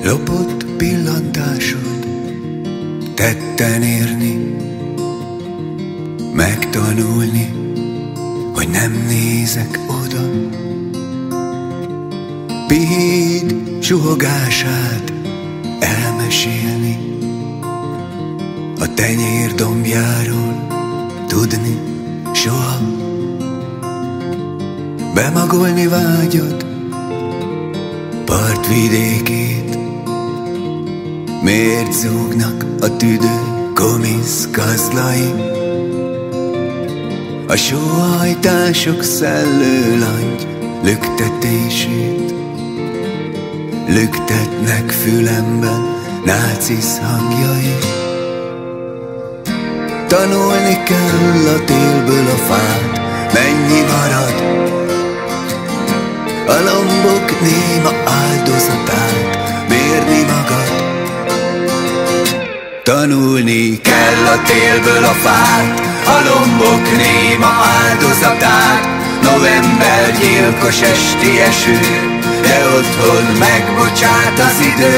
Lopott pillantásod tetten érni, megtanulni, hogy nem nézek oda. Pihéd suhogását elmesélni, a tenyér dombjáról tudni soha. Bemagolni vágyod partvidékét, miért zúgnak a tüdő komisz kazlai? A sóhajtások szellőlangy lüktetését lüktetnek fülemben nácisz hangjai. Tanulni kell a télből a fát, mennyi marad, a lombok néma áldozatát mérni magad. Tanulni kell a télből a fát, a lombok néma áldozatát. November gyilkos esti eső, de otthon megbocsát az idő.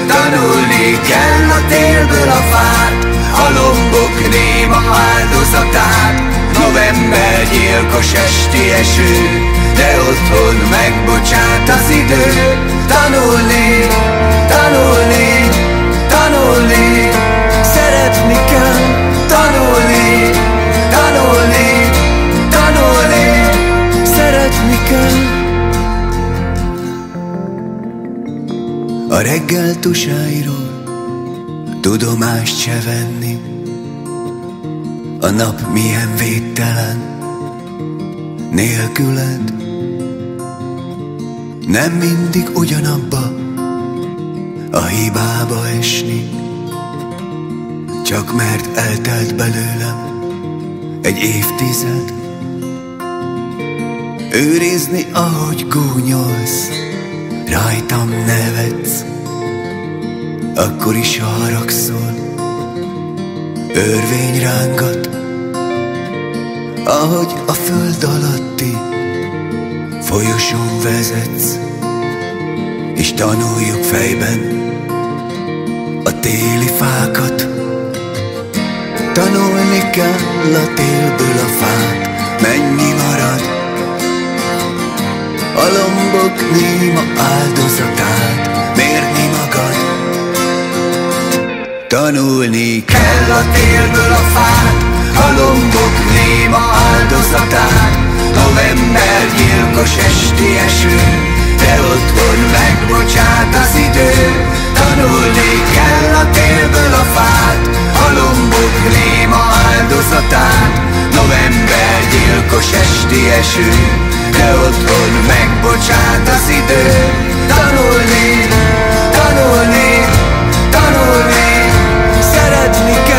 Tanulni kell a télből a fát, a lombok néma áldozatát. November gyilkos esti eső, de otthon megbocsát az idő. Tanulni, tanulni, tanulni, szeretni kell. Tanulni, tanulni, tanulni, szeretni kell. A reggel tusáiról tudomást se venni, a nap milyen védtelen nélküled. Nem mindig ugyanabba a hibába esni, csak mert eltelt belőlem egy évtized. Őrizni, ahogy gúnyolsz, rajtam nevetsz, akkor is haragszol, örvény rángat. Ahogy a föld alatti folyosón vezetsz, és tanuljuk fejben a téli fákat. Tanulni kell a télből a fát, mennyi marad, a lombok néma áldozatát mérni magad. Tanulni kell a télből a fát, a lombok néma áldozatát. November gyilkos esti eső, de otthon megbocsát az idő. Tanulni kell a télből a fát, a lombok néma áldozatát. November gyilkos esti eső, de otthon megbocsát az idő. Tanulni, tanulni, tanulni, szeretni kell.